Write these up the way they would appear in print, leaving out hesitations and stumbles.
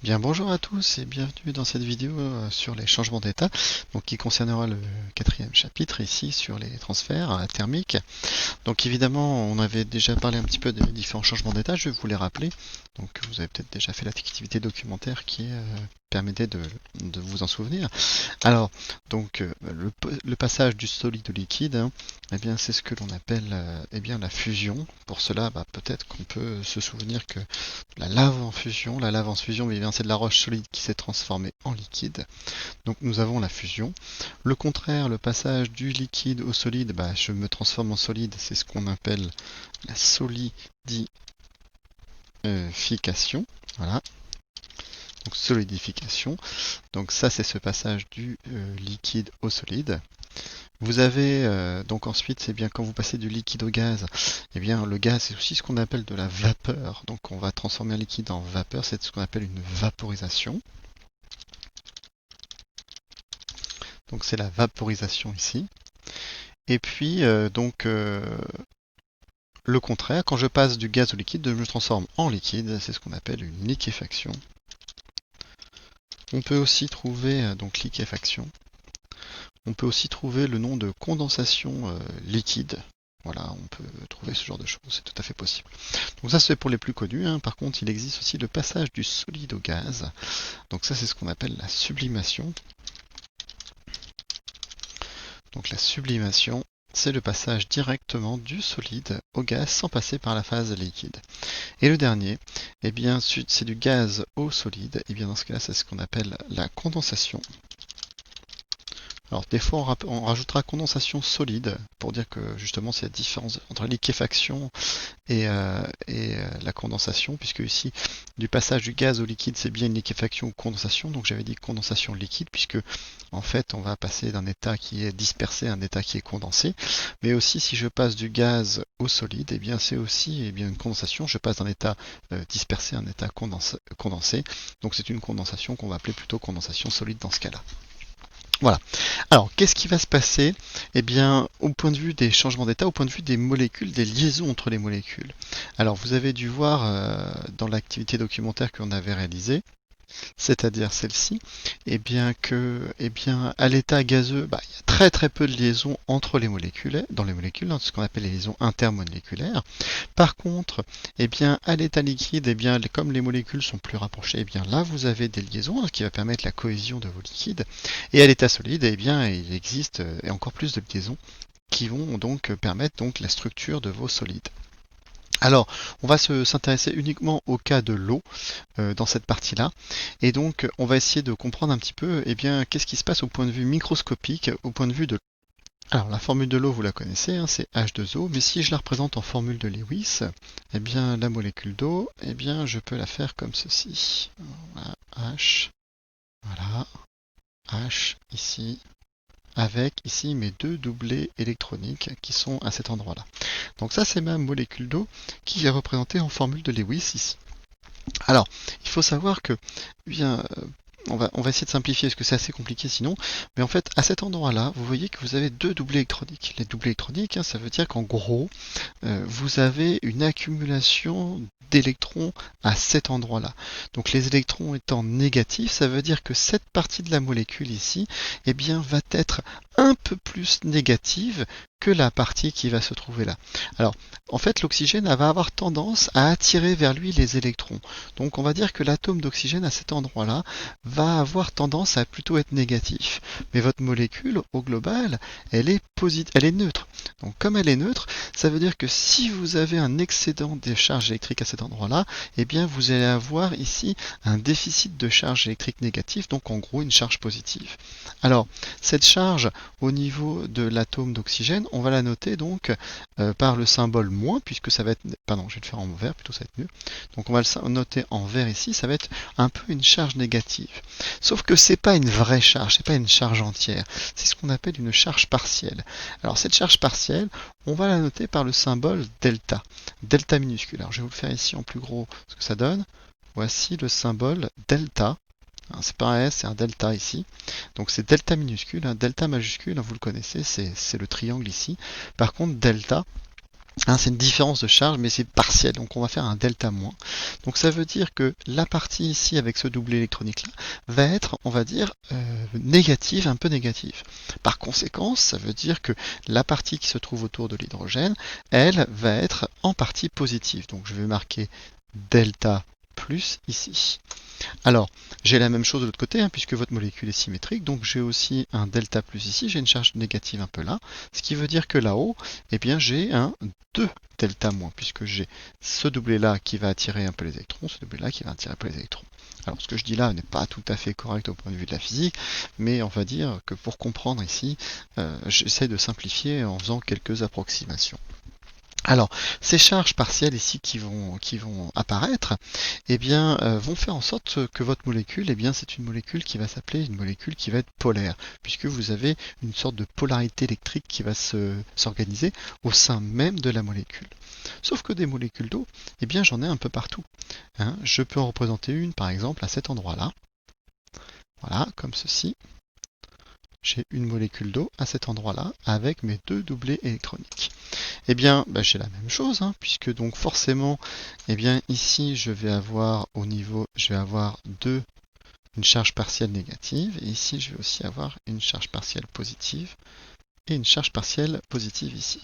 Bien, bonjour à tous et bienvenue dans cette vidéo sur les changements d'état, donc qui concernera le quatrième chapitre ici sur les transferts thermiques. Donc évidemment, on avait déjà parlé un petit peu des différents changements d'état, je vais vous les rappeler. Donc vous avez peut-être déjà fait l'activité documentaire qui permettait de vous en souvenir. Alors, donc le passage du solide au liquide, eh bien c'est ce que l'on appelle eh bien la fusion. Pour cela, peut-être qu'on peut se souvenir que la lave en fusion, eh bien c'est de la roche solide qui s'est transformée en liquide. Donc nous avons la fusion. Le contraire, le passage du liquide au solide, je me transforme en solide, c'est ce qu'on appelle la solidification. Voilà, donc solidification. Donc ça c'est ce passage du liquide au solide. Vous avez donc ensuite, c'est bien quand vous passez du liquide au gaz, eh bien le gaz c'est aussi ce qu'on appelle de la vapeur. Donc on va transformer un liquide en vapeur, c'est ce qu'on appelle une vaporisation. Donc c'est la vaporisation ici. Et puis le contraire, quand je passe du gaz au liquide, je me transforme en liquide, c'est ce qu'on appelle une liquéfaction. On peut aussi trouver donc liquéfaction. On peut aussi trouver le nom de condensation liquide. Voilà, on peut trouver ce genre de choses, c'est tout à fait possible. Donc ça c'est pour les plus connus, hein. Par contre il existe aussi le passage du solide au gaz. Donc ça c'est ce qu'on appelle la sublimation. Donc la sublimation, c'est le passage directement du solide au gaz sans passer par la phase liquide. Et le dernier, eh bien c'est du gaz au solide. Et bien dans ce cas-là, c'est ce qu'on appelle la condensation. Alors des fois on rajoutera condensation solide pour dire que justement c'est la différence entre la liquéfaction et la condensation, puisque ici du passage du gaz au liquide c'est bien une liquéfaction ou condensation, donc j'avais dit condensation liquide puisque en fait on va passer d'un état qui est dispersé à un état qui est condensé, mais aussi si je passe du gaz au solide, et bien c'est aussi une condensation, je passe d'un état dispersé à un état condensé, donc c'est une condensation qu'on va appeler plutôt condensation solide dans ce cas-là. Voilà. Alors, qu'est-ce qui va se passer? Eh bien, au point de vue des changements d'état, au point de vue des molécules, des liaisons entre les molécules. Alors, vous avez dû voir dans l'activité documentaire qu'on avait réalisée, c'est-à-dire celle-ci, eh bien, à l'état gazeux, il y a très très peu de liaisons entre les molécules, dans les molécules, ce qu'on appelle les liaisons intermoléculaires. Par contre, eh bien, à l'état liquide, eh bien, comme les molécules sont plus rapprochées, eh bien, là, vous avez des liaisons, ce qui va permettre la cohésion de vos liquides. Et à l'état solide, eh bien, il existe encore plus de liaisons qui vont donc permettre donc la structure de vos solides. Alors, on va s'intéresser uniquement au cas de l'eau dans cette partie-là. Et donc, on va essayer de comprendre un petit peu eh bien, qu'est-ce qui se passe au point de vue microscopique, au point de vue de l'eau. Alors, la formule de l'eau, vous la connaissez, hein, c'est H2O, mais si je la représente en formule de Lewis, eh bien, la molécule d'eau, eh bien, je peux la faire comme ceci. Voilà, H, voilà, H ici, avec ici mes deux doublés électroniques qui sont à cet endroit-là. Donc ça, c'est ma molécule d'eau qui est représentée en formule de Lewis ici. Alors, il faut savoir que, eh bien, on va essayer de simplifier parce que c'est assez compliqué sinon. Mais en fait, à cet endroit-là, vous voyez que vous avez deux doublés électroniques. Les doublés électroniques, ça veut dire qu'en gros, vous avez une accumulation d'électrons à cet endroit-là. Donc les électrons étant négatifs, ça veut dire que cette partie de la molécule ici, eh bien, va être un peu plus négative que la partie qui va se trouver là. Alors, en fait, l'oxygène va avoir tendance à attirer vers lui les électrons. Donc, on va dire que l'atome d'oxygène à cet endroit-là va avoir tendance à plutôt être négatif. Mais votre molécule, au global, elle est neutre. Donc, comme elle est neutre, ça veut dire que si vous avez un excédent de charge électrique à cet endroit-là, eh bien, vous allez avoir ici un déficit de charge électrique négative, donc en gros une charge positive. Alors, cette charge au niveau de l'atome d'oxygène, on va la noter donc par le symbole moins, puisque ça va être, pardon, je vais le faire en vert, plutôt ça va être mieux. Donc on va le noter en vert ici, ça va être un peu une charge négative. Sauf que c'est pas une vraie charge, c'est pas une charge entière, c'est ce qu'on appelle une charge partielle. Alors cette charge partielle, on va la noter par le symbole delta, delta minuscule. Alors je vais vous le faire ici en plus gros, ce que ça donne. Voici le symbole delta. C'est pas un S, c'est un delta ici. Donc c'est delta minuscule, delta majuscule, vous le connaissez, c'est le triangle ici. Par contre, delta, Hein, c'est une différence de charge, mais c'est partiel, donc on va faire un delta moins. Donc ça veut dire que la partie ici avec ce doublé électronique là va être, on va dire, négative, un peu négative. Par conséquent, ça veut dire que la partie qui se trouve autour de l'hydrogène, elle va être en partie positive. Donc je vais marquer delta plus ici. Alors, j'ai la même chose de l'autre côté, hein, puisque votre molécule est symétrique, donc j'ai aussi un delta plus ici, j'ai une charge négative un peu là, ce qui veut dire que là-haut, eh bien j'ai un 2 delta moins, puisque j'ai ce doublé là qui va attirer un peu les électrons, ce doublé là qui va attirer un peu les électrons. Alors ce que je dis là n'est pas tout à fait correct au point de vue de la physique, mais on va dire que pour comprendre ici, j'essaie de simplifier en faisant quelques approximations. Alors, ces charges partielles ici qui vont apparaître, eh bien, vont faire en sorte que votre molécule, eh bien, c'est une molécule qui va s'appeler une molécule qui va être polaire, puisque vous avez une sorte de polarité électrique qui va s'organiser au sein même de la molécule. Sauf que des molécules d'eau, eh bien, j'en ai un peu partout. Hein. Je peux en représenter une, par exemple, à cet endroit-là. Voilà, comme ceci. J'ai une molécule d'eau à cet endroit-là avec mes deux doublés électroniques. Eh bien, j'ai la même chose, hein, puisque donc forcément, eh bien ici je vais avoir au niveau, je vais avoir une charge partielle négative, et ici je vais aussi avoir une charge partielle positive et une charge partielle positive ici.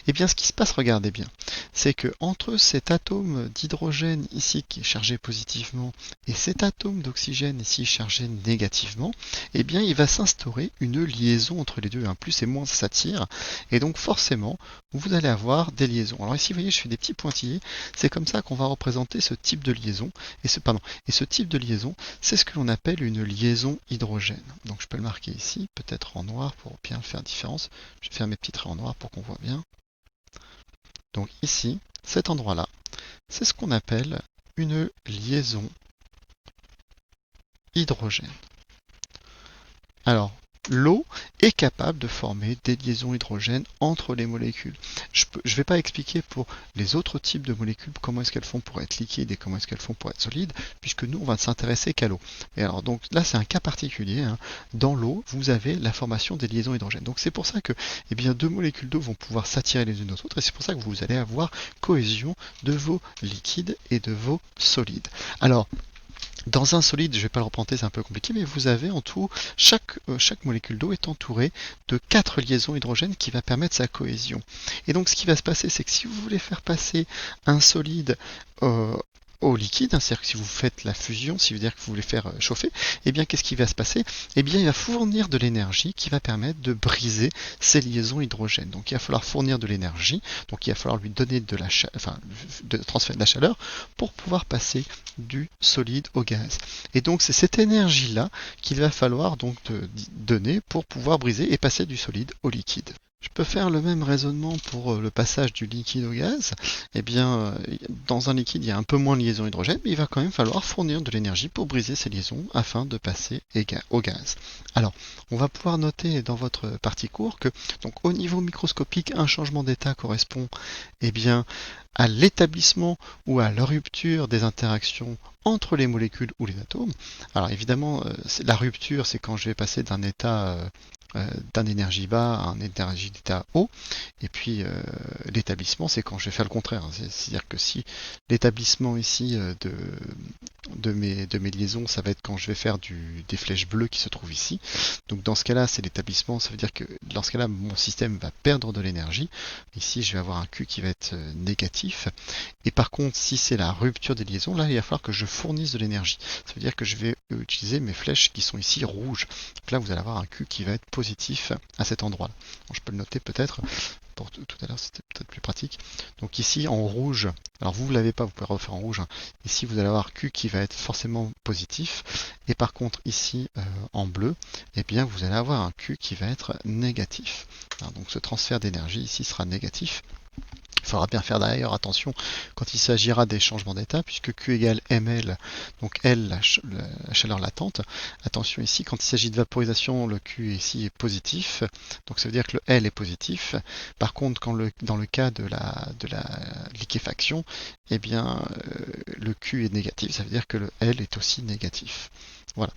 Et bien ce qui se passe, regardez bien, c'est que entre cet atome d'hydrogène ici qui est chargé positivement et cet atome d'oxygène ici chargé négativement, eh bien il va s'instaurer une liaison entre les deux, un plus et moins s'attirent, et donc forcément vous allez avoir des liaisons. Alors ici vous voyez je fais des petits pointillés, c'est comme ça qu'on va représenter ce type de liaison, et ce type de liaison c'est ce que l'on appelle une liaison hydrogène. Donc je peux le marquer ici, peut-être en noir pour bien le faire différence. Je vais faire mes petits traits en noir pour qu'on voit bien. Donc ici, cet endroit-là, c'est ce qu'on appelle une liaison hydrogène. Alors, l'eau est capable de former des liaisons hydrogènes entre les molécules. Je ne vais pas expliquer pour les autres types de molécules comment est-ce qu'elles font pour être liquides et comment est-ce qu'elles font pour être solides, puisque nous, on va s'intéresser qu'à l'eau. Et alors, donc là, c'est un cas particulier. Hein. Dans l'eau, vous avez la formation des liaisons hydrogènes. Donc c'est pour ça que eh bien, deux molécules d'eau vont pouvoir s'attirer les unes aux autres, et c'est pour ça que vous allez avoir cohésion de vos liquides et de vos solides. Alors, dans un solide, je ne vais pas le représenter, c'est un peu compliqué, mais vous avez en tout, chaque molécule d'eau est entourée de 4 liaisons hydrogènes qui va permettre sa cohésion. Et donc ce qui va se passer, c'est que si vous voulez faire passer un solide au liquide, hein, c'est-à-dire que si vous faites la fusion, si vous dire que vous voulez faire chauffer, eh bien qu'est-ce qui va se passer? Eh bien il va fournir de l'énergie qui va permettre de briser ces liaisons hydrogènes. Donc il va falloir fournir de l'énergie, donc il va falloir lui donner de la de transférer de la chaleur pour pouvoir passer du solide au gaz. Et donc c'est cette énergie-là qu'il va falloir donc donner pour pouvoir briser et passer du solide au liquide. Je peux faire le même raisonnement pour le passage du liquide au gaz. Eh bien, dans un liquide, il y a un peu moins de liaison hydrogène, mais il va quand même falloir fournir de l'énergie pour briser ces liaisons afin de passer au gaz. Alors, on va pouvoir noter dans votre partie cours que, donc, au niveau microscopique, un changement d'état correspond, eh bien, à l'établissement ou à la rupture des interactions entre les molécules ou les atomes. Alors évidemment, la rupture, c'est quand je vais passer d'un état d'un énergie bas à un énergie d'état haut. Et puis l'établissement, c'est quand je vais faire le contraire. C'est-à-dire que si l'établissement ici de mes liaisons, ça va être quand je vais faire des flèches bleues qui se trouvent ici. Donc dans ce cas-là, c'est l'établissement. Ça veut dire que dans ce cas-là, mon système va perdre de l'énergie. Ici, je vais avoir un Q qui va être négatif. Et par contre, si c'est la rupture des liaisons, là, il va falloir que je fournisse de l'énergie. Ça veut dire que je vais utiliser mes flèches qui sont ici rouges. Donc là, vous allez avoir un Q qui va être positif à cet endroit-là. Je peux le noter peut-être. Pour tout à l'heure, c'était peut-être plus pratique. Donc ici, en rouge, alors vous ne l'avez pas, vous pouvez refaire en rouge. Hein. Ici, vous allez avoir Q qui va être forcément positif. Et par contre, ici, en bleu, eh bien, vous allez avoir un Q qui va être négatif. Alors, donc ce transfert d'énergie ici sera négatif. Il faudra bien faire d'ailleurs attention quand il s'agira des changements d'état, puisque Q égale mL, donc L, la chaleur latente. Attention ici, quand il s'agit de vaporisation, le Q ici est positif, donc ça veut dire que le L est positif. Par contre, dans le cas de la liquéfaction, eh bien, le Q est négatif, ça veut dire que le L est aussi négatif. Voilà.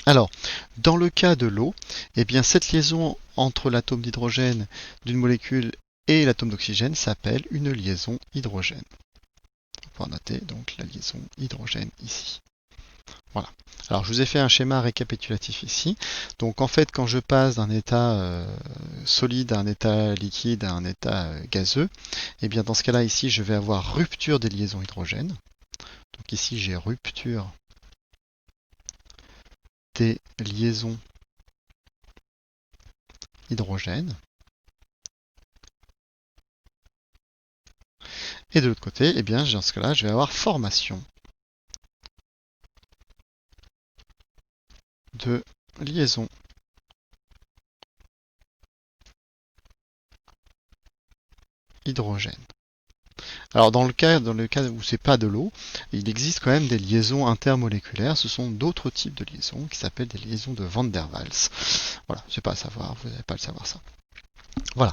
Alors, dans le cas de l'eau, eh bien, cette liaison entre l'atome d'hydrogène d'une molécule Et l'atome d'oxygène s'appelle une liaison hydrogène. On va noter donc la liaison hydrogène ici. Voilà. Alors je vous ai fait un schéma récapitulatif ici. Donc en fait quand je passe d'un état solide à un état liquide à un état gazeux, et bien dans ce cas-là ici je vais avoir rupture des liaisons hydrogènes. Donc ici j'ai rupture des liaisons hydrogènes. Et de l'autre côté, eh bien, dans ce cas-là, je vais avoir formation de liaison hydrogène. Alors dans le cas où c'est pas de l'eau, il existe quand même des liaisons intermoléculaires. Ce sont d'autres types de liaisons qui s'appellent des liaisons de Van der Waals. Voilà, c'est pas à savoir, vous n'allez pas le savoir ça. Voilà.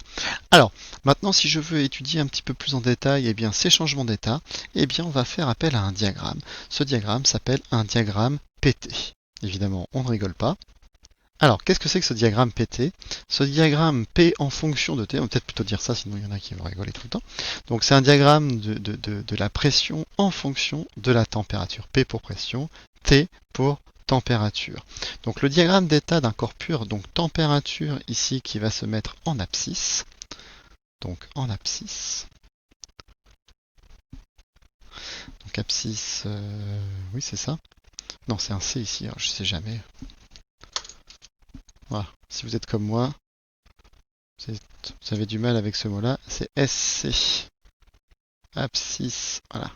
Alors, maintenant, si je veux étudier un petit peu plus en détail eh bien, ces changements d'état, eh bien, on va faire appel à un diagramme. Ce diagramme s'appelle un diagramme PT. Évidemment, on ne rigole pas. Alors, qu'est-ce que c'est que ce diagramme PT? Ce diagramme P en fonction de T, on va peut-être plutôt dire ça, sinon il y en a qui vont rigoler tout le temps. Donc, c'est un diagramme de la pression en fonction de la température. P pour pression, T pour température. Donc, le diagramme d'état d'un corps pur, donc température ici qui va se mettre en abscisse. Donc, en abscisse. Donc, abscisse, oui, c'est ça. Non, c'est un C ici, alors, je sais jamais. Voilà. Si vous êtes comme moi, vous avez du mal avec ce mot-là, c'est SC. Abscisse, voilà.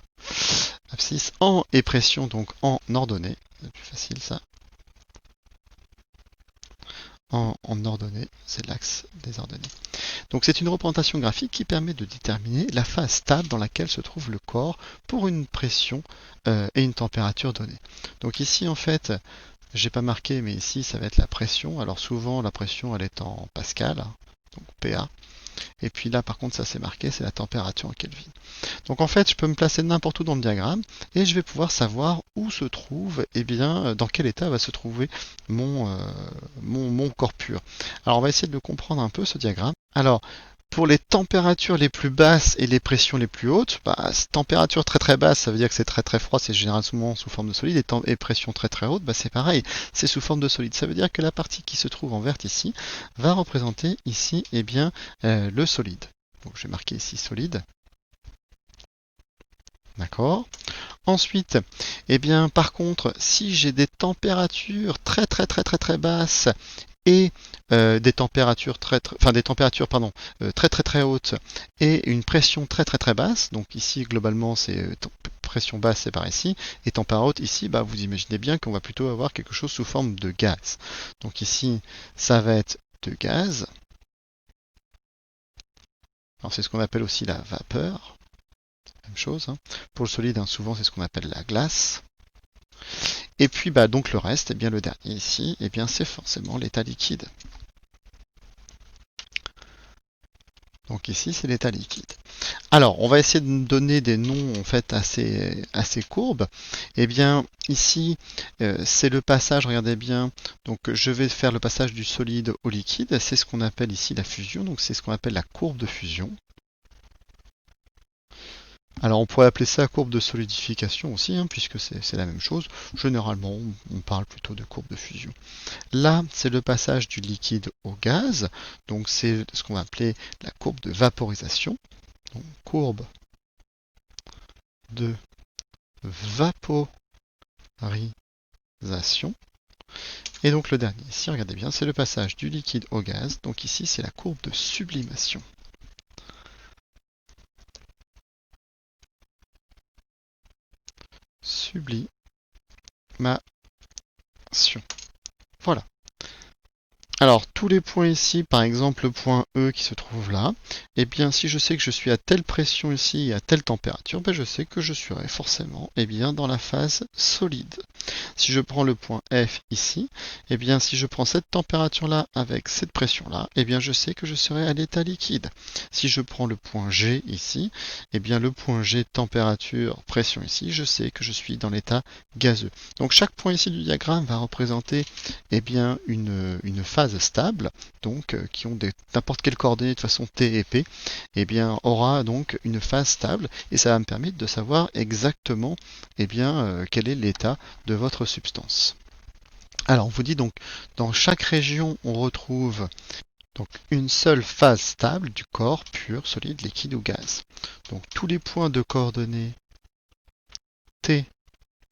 Abscisse en et pression, donc en ordonnée. C'est plus facile ça. En ordonnée, c'est l'axe des ordonnées. Donc c'est une représentation graphique qui permet de déterminer la phase stable dans laquelle se trouve le corps pour une pression et une température donnée. Donc ici en fait, j'ai pas marqué, mais ici ça va être la pression. Alors souvent la pression elle est en pascal, donc PA. Et puis là par contre ça c'est marqué, c'est la température en Kelvin. Donc en fait je peux me placer n'importe où dans le diagramme et je vais pouvoir savoir où se trouve, eh bien dans quel état va se trouver mon corps pur. Alors on va essayer de le comprendre un peu ce diagramme. Alors pour les températures les plus basses et les pressions les plus hautes, température très très basse, ça veut dire que c'est très très froid, c'est généralement sous forme de solide, et pression très très haute, c'est pareil, c'est sous forme de solide. Ça veut dire que la partie qui se trouve en vert ici va représenter ici eh bien, le solide. Donc je vais marquer ici solide. D'accord. Ensuite, eh bien, par contre, si j'ai des températures très très très très très basses et des températures très très hautes et une pression très très très basse, donc ici globalement c'est pression basse c'est par ici, et température haute ici, vous imaginez bien qu'on va plutôt avoir quelque chose sous forme de gaz. Donc ici ça va être de gaz. Alors c'est ce qu'on appelle aussi la vapeur. Même chose. Pour le solide, souvent c'est ce qu'on appelle la glace. Et puis donc le reste, eh bien le dernier ici, eh bien c'est forcément l'état liquide. Donc ici c'est l'état liquide. Alors on va essayer de donner des noms en fait à ces courbes. Eh bien ici c'est le passage, regardez bien, donc je vais faire le passage du solide au liquide, c'est ce qu'on appelle ici la fusion, donc c'est ce qu'on appelle la courbe de fusion. Alors on pourrait appeler ça courbe de solidification aussi, puisque c'est la même chose. Généralement, on parle plutôt de courbe de fusion. Là, c'est le passage du liquide au gaz, donc c'est ce qu'on va appeler la courbe de vaporisation. Donc courbe de vaporisation. Et donc le dernier ici, regardez bien, c'est le passage du liquide au gaz. Donc ici, c'est la courbe de sublimation. Sublimation. Voilà. Alors, tous les points ici, par exemple le point E qui se trouve là, eh bien, si je sais que je suis à telle pression ici et à telle température, je sais que je serai forcément dans la phase solide. si je prends le point F ici, eh bien si je prends cette température-là avec cette pression-là, eh bien je sais que je serai à l'état liquide. Si je prends le point G ici, eh bien le point G température, pression ici, je sais que je suis dans l'état gazeux. Donc chaque point ici du diagramme va représenter eh bien, une phase stable, donc qui ont n'importe quelle coordonnée de façon T et P, eh bien aura donc une phase stable et ça va me permettre de savoir exactement eh bien, quel est l'état de votre substance. Alors on vous dit donc dans chaque région on retrouve donc une seule phase stable du corps pur, solide, liquide ou gaz. Donc tous les points de coordonnées T,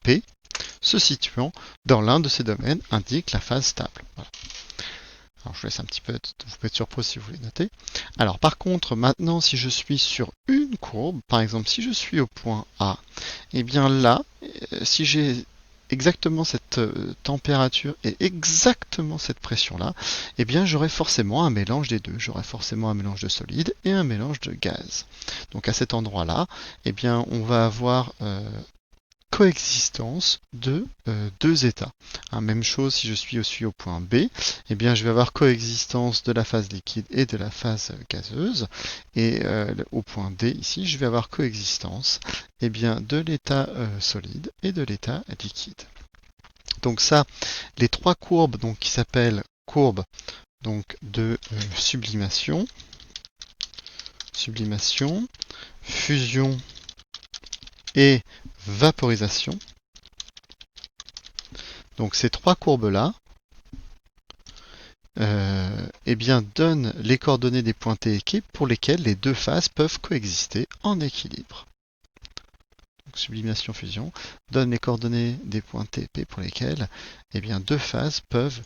P se situant dans l'un de ces domaines indiquent la phase stable. Voilà. Alors je laisse un petit peu, vous pouvez être sur pause si vous voulez noter. Alors par contre, maintenant si je suis sur une courbe, par exemple si je suis au point A, et bien là, si j'ai exactement cette température et exactement cette pression-là, eh bien j'aurai forcément un mélange des deux. J'aurai forcément un mélange de solide et un mélange de gaz. Donc à cet endroit-là, eh bien on va avoir coexistence de deux états. Même chose si je suis aussi au point B, eh bien je vais avoir coexistence de la phase liquide et de la phase gazeuse. Et au point D ici, je vais avoir coexistence eh bien, de l'état solide et de l'état liquide. Donc ça, les trois courbes donc, qui s'appellent courbes donc, de sublimation, fusion et vaporisation. Donc ces trois courbes-là eh bien, donnent les coordonnées des points T et K pour lesquels les deux phases peuvent coexister en équilibre. Donc, sublimation-fusion donne les coordonnées des points T et P pour lesquels eh bien, deux phases peuvent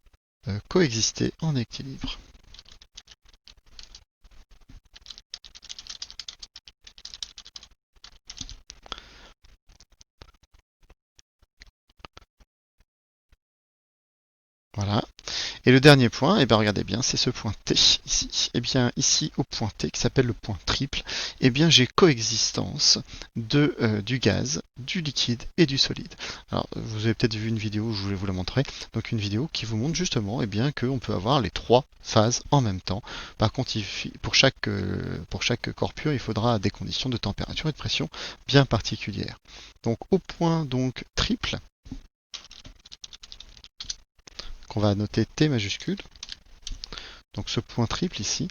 coexister en équilibre. Voilà. Et le dernier point, eh bien, regardez bien, c'est ce point T ici. Eh bien, ici, au point T, qui s'appelle le point triple, eh bien, j'ai coexistence du gaz, du liquide et du solide. Alors, vous avez peut-être vu une vidéo, je voulais vous la montrer. Donc, une vidéo qui vous montre justement eh bien, qu'on peut avoir les trois phases en même temps. Par contre, pour chaque corps pur, il faudra des conditions de température et de pression bien particulières. Donc, au point donc triple, qu'on va noter T majuscule, donc ce point triple ici,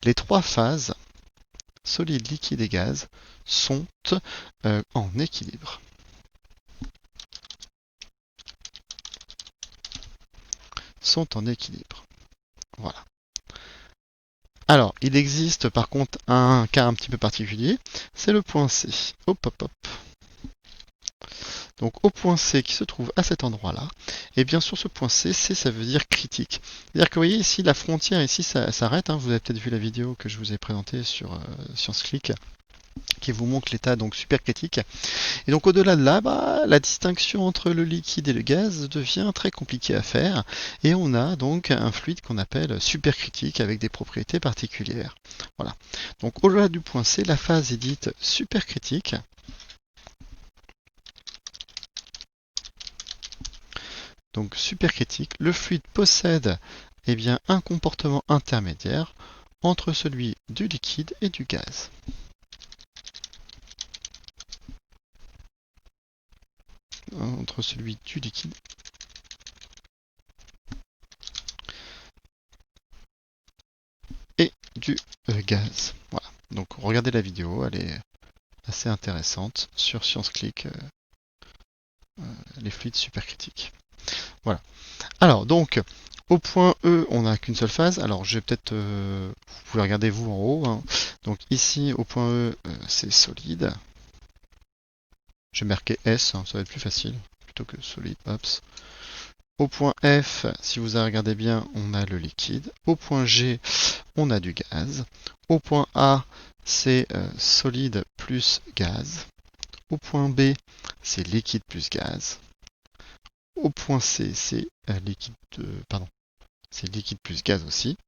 les trois phases, solide, liquide et gaz, sont en équilibre. Sont en équilibre. Voilà. Alors, il existe par contre un cas un petit peu particulier, c'est le point C. Hop, hop, hop. Donc au point C qui se trouve à cet endroit-là, et bien sur ce point C, ça veut dire critique. C'est-à-dire que vous voyez ici, la frontière ici s'arrête, hein. Vous avez peut-être vu la vidéo que je vous ai présentée sur ScienceClick qui vous montre l'état donc supercritique. Et donc au-delà de là, la distinction entre le liquide et le gaz devient très compliquée à faire, et on a donc un fluide qu'on appelle supercritique avec des propriétés particulières. Voilà. Donc au-delà du point C, la phase est dite supercritique. Donc supercritique, le fluide possède eh bien, un comportement intermédiaire entre celui du liquide et du gaz. Entre celui du liquide et du gaz. Voilà. Donc regardez la vidéo, elle est assez intéressante sur ScienceClick, les fluides supercritiques. Voilà. Alors donc au point E, on n'a qu'une seule phase. Alors je vais peut-être, vous pouvez regarder vous en haut. Hein. Donc ici au point E, c'est solide. Je vais marquer S, hein, ça va être plus facile plutôt que solide. Hops. Au point F, si vous regardez bien, on a le liquide. Au point G, on a du gaz. Au point A, c'est solide plus gaz. Au point B, c'est liquide plus gaz. Au point C, c'est liquide, c'est liquide plus gaz aussi.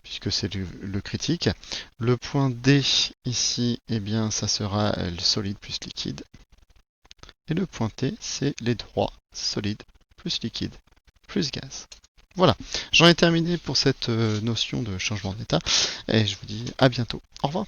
Puisque puisque c'est le critique. Le point D ici, eh bien, ça sera le solide plus liquide. Et le point T, c'est les droits solide plus liquide plus gaz. Voilà, j'en ai terminé pour cette notion de changement d'état et je vous dis à bientôt. Au revoir.